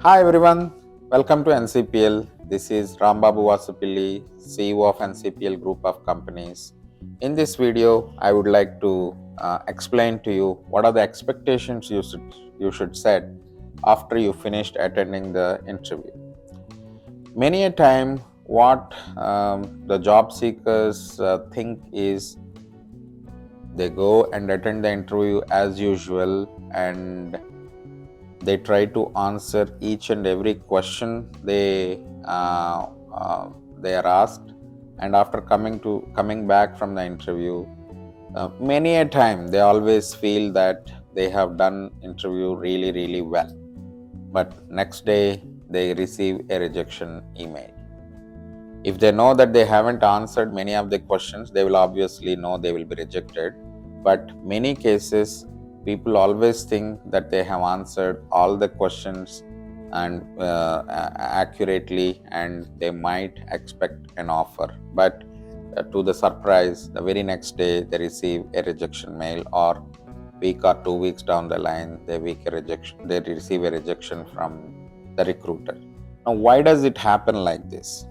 Hi everyone, welcome to NCPL. This is Rambabu Vasupilli, CEO of NCPL Group of Companies. In this video, I would like to explain to you what are the expectations you should set after you finished attending the interview. Many a time, what the job seekers think is they go and attend the interview as usual, and they try to answer each and every question they are asked. And after coming back from the interview, many a time they always feel that they have done interview really well, but next day they receive a rejection email. If they know that they haven't answered many of the questions, they will obviously know they will be rejected. But many cases, people always think that they have answered all the questions and accurately, and they might expect an offer. But to the surprise, the very next day they receive a rejection mail, or week or 2 weeks down the line, they receive a rejection from the recruiter. Now, why does it happen like this?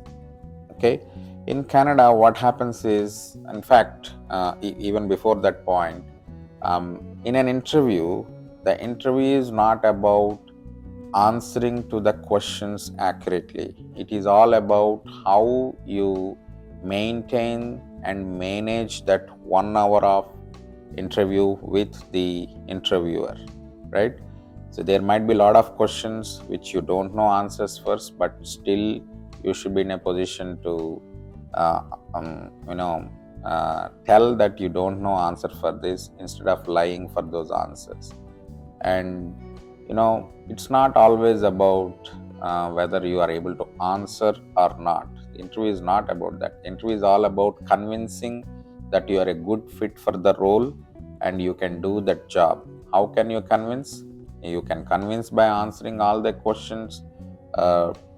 Okay, in Canada, what happens is, in fact, even before that point, in an interview, the interview is not about answering to the questions accurately. It is all about how you maintain and manage that 1 hour of interview with the interviewer, right? So there might be a lot of questions which you don't know answers first, but still you should be in a position to uh, tell that you don't know answer for this instead of lying for those answers. And it's not always about whether you are able to answer or not. The interview is not about that. The interview is all about convincing that you are a good fit for the role and you can do that job. How can you convince? You can convince by answering all the questions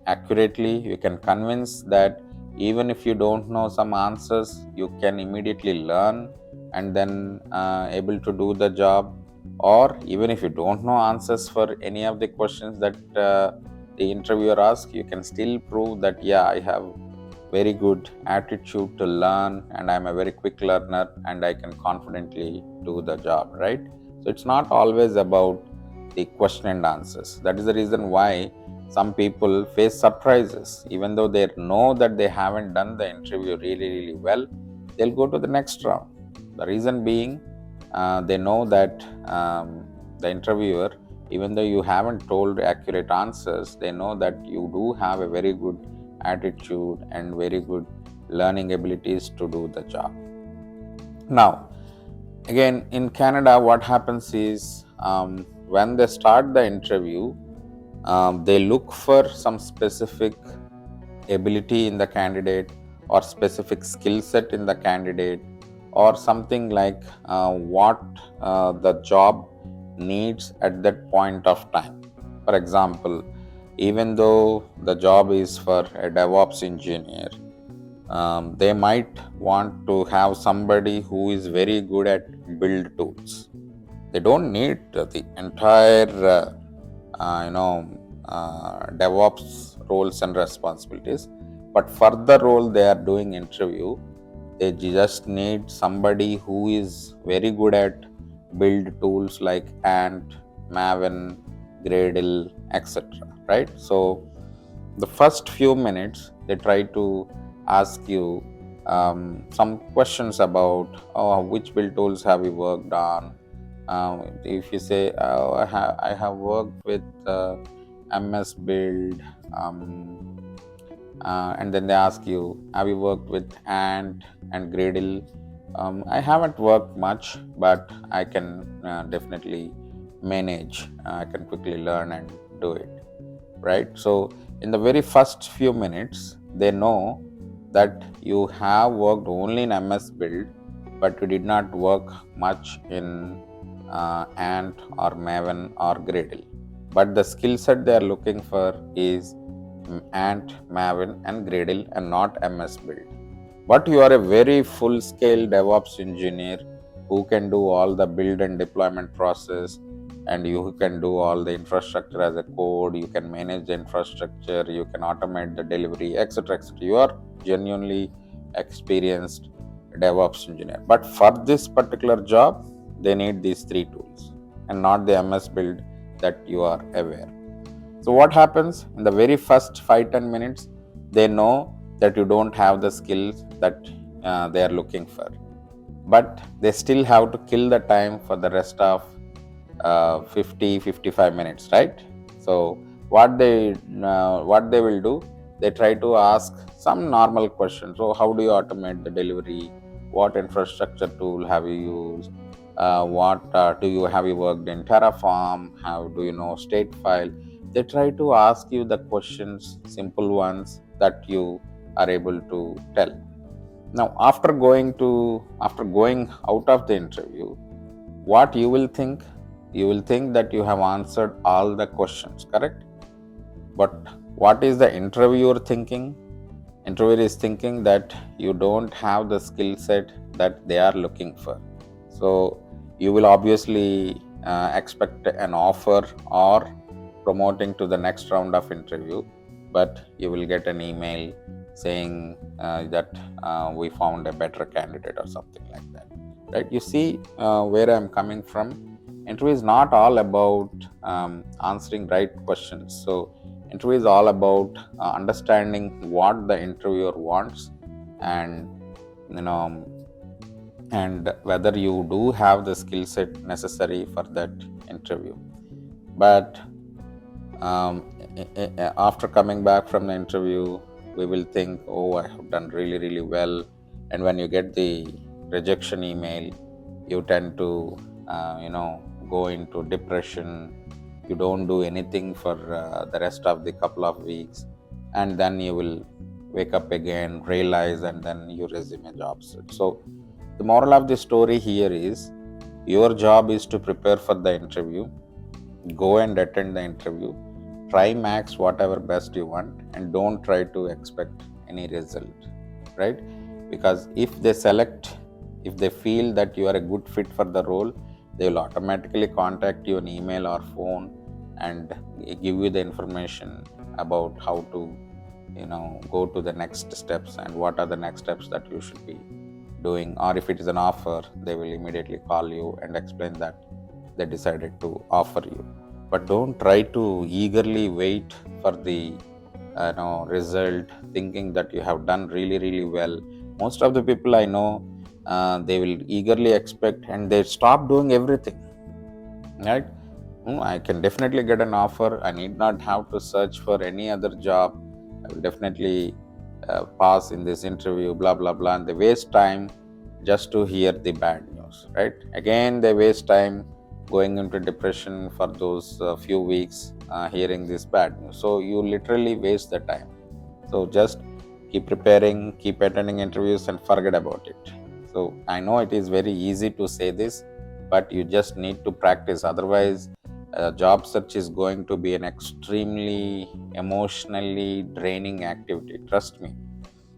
accurately. You can convince that even if you don't know some answers, you can immediately learn and then able to do the job. Or even if you don't know answers for any of the questions that the interviewer asks, you can still prove that I have very good attitude to learn, and I'm a very quick learner, and I can confidently do the job, right? So it's not always about the question and answers. That is the reason why some people face surprises. Even though they know that they haven't done the interview really well, they'll go to the next round. The reason being, they know that the interviewer, even though you haven't told accurate answers, they know that you do have a very good attitude and very good learning abilities to do the job. Now, again, in Canada, what happens is, when they start the interview, they look for some specific ability in the candidate, or specific skill set in the candidate, or something like what the job needs at that point of time. For example, even though the job is for a DevOps engineer, they might want to have somebody who is very good at build tools. They don't need the entire DevOps roles and responsibilities, but for the role they are doing interview, they just need somebody who is very good at build tools like Ant, Maven, Gradle, etc. Right? So the first few minutes they try to ask you some questions about which build tools have you worked on. If you say I have worked with MS Build, and then they ask you, have you worked with Ant and Gradle? I haven't worked much, but I can definitely manage. I can quickly learn and do it, right? So in the very first few minutes, they know that you have worked only in MS Build, but you did not work much in Ant or Maven or Gradle. But the skill set they are looking for is Ant, Maven, and Gradle, and not MS Build. But you are a very full-scale DevOps engineer who can do all the build and deployment process, and you can do all the infrastructure as a code, you can manage the infrastructure, you can automate the delivery, etc., etc. You are genuinely experienced DevOps engineer. But for this particular job, they need these three tools and not the MS build that you are aware. So what happens in the very first 5-10 minutes, they know that you don't have the skills that they are looking for, but they still have to kill the time for the rest of 50-55 minutes, right? So what they will do, they try to ask some normal questions. So how do you automate the delivery? What infrastructure tool have you used? What do you have you worked in Terraform? How do you know state file? They try to ask you the questions, simple ones that you are able to tell. Now, after going out of the interview, what you will think? You will think that you have answered all the questions, correct? But what is the interviewer thinking? Interviewer is thinking that you don't have the skill set that they are looking for. So you will obviously expect an offer or promoting to the next round of interview, but you will get an email saying that we found a better candidate or something like that, right? You see where I'm coming from. Interview is not all about answering right questions. So interview is all about understanding what the interviewer wants, and you know and whether you do have the skill set necessary for that interview. But after coming back from the interview, we will think, oh, I have done really, really well. And when you get the rejection email, you tend to, go into depression. You don't do anything for the rest of the couple of weeks. And then you will wake up again, realize, and then you resume a job search. So the moral of the story here is your job is to prepare for the interview, go and attend the interview, try max whatever best you want, and don't try to expect any result, right? Because if they feel that you are a good fit for the role, they will automatically contact you on email or phone and give you the information about how to go to the next steps and what are the next steps that you should be doing. Or if it is an offer, they will immediately call you and explain that they decided to offer you. But don't try to eagerly wait for the result, thinking that you have done really, really well. Most of the people I know, they will eagerly expect and they stop doing everything, right? I can definitely get an offer. I need not have to search for any other job. I will definitely pass in this interview, blah, blah, blah. And they waste time just to hear the bad news, right? Again, they waste time going into depression for those few weeks hearing this bad news. So you literally waste the time. So just keep preparing, keep attending interviews, and forget about it. So I know it is very easy to say this, but you just need to practice. Otherwise, job search is going to be an extremely emotionally draining activity. Trust me,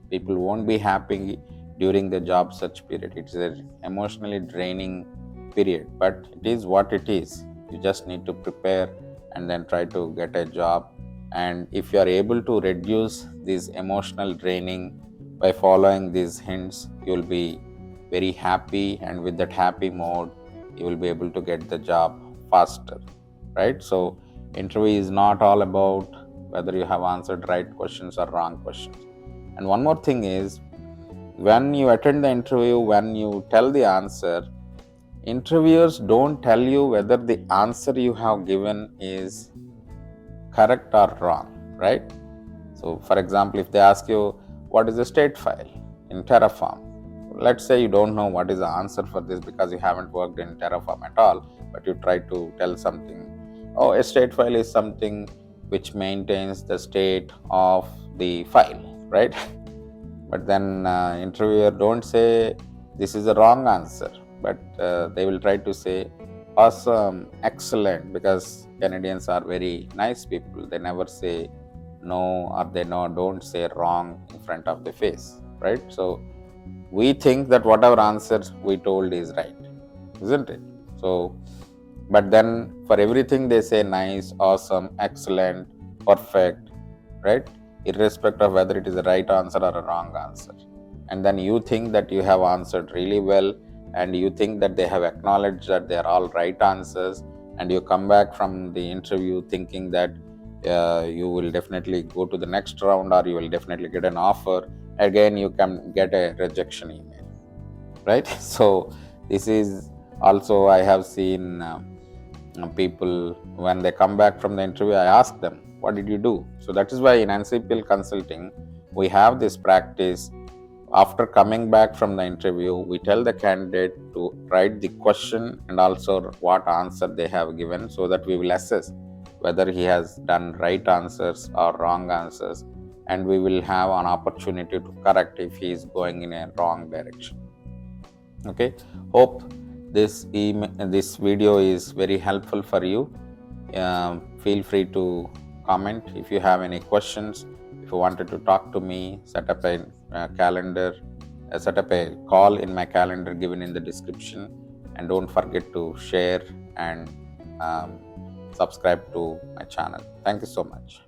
people won't be happy during the job search period. It's an emotionally draining period, but it is what it is. You just need to prepare and then try to get a job. And if you are able to reduce this emotional draining by following these hints, you will be very happy, and with that happy mode, you will be able to get the job faster, right? So interview is not all about whether you have answered right questions or wrong questions. And one more thing is, when you attend the interview, when you tell the answer, interviewers don't tell you whether the answer you have given is correct or wrong, right? So for example, if they ask you what is a state file in Terraform, let's say you don't know what is the answer for this because you haven't worked in Terraform at all, but you try to tell something. Oh, a state file is something which maintains the state of the file, right? But then interviewer don't say this is a wrong answer, but they will try to say awesome, excellent, because Canadians are very nice people. They never say no, or they don't say wrong in front of the face, right? So we think that whatever answer we told is right, isn't it? So But then for everything they say nice, awesome, excellent, perfect, right? Irrespective of whether it is a right answer or a wrong answer. And then you think that you have answered really well, and you think that they have acknowledged that they are all right answers, and you come back from the interview thinking that you will definitely go to the next round, or you will definitely get an offer. Again, you can get a rejection email, right? So this is also, I have seen people, when they come back from the interview, I ask them, what did you do? So that is why in NCPL consulting we have this practice. After coming back from the interview, we tell the candidate to write the question and also what answer they have given, so that we will assess whether he has done right answers or wrong answers, and we will have an opportunity to correct if he is going in a wrong direction. Okay, hope this video is very helpful for you. Feel free to comment if you have any questions. If you wanted to talk to me, set up a call in my calendar given in the description, and don't forget to share and subscribe to my channel. Thank you so much.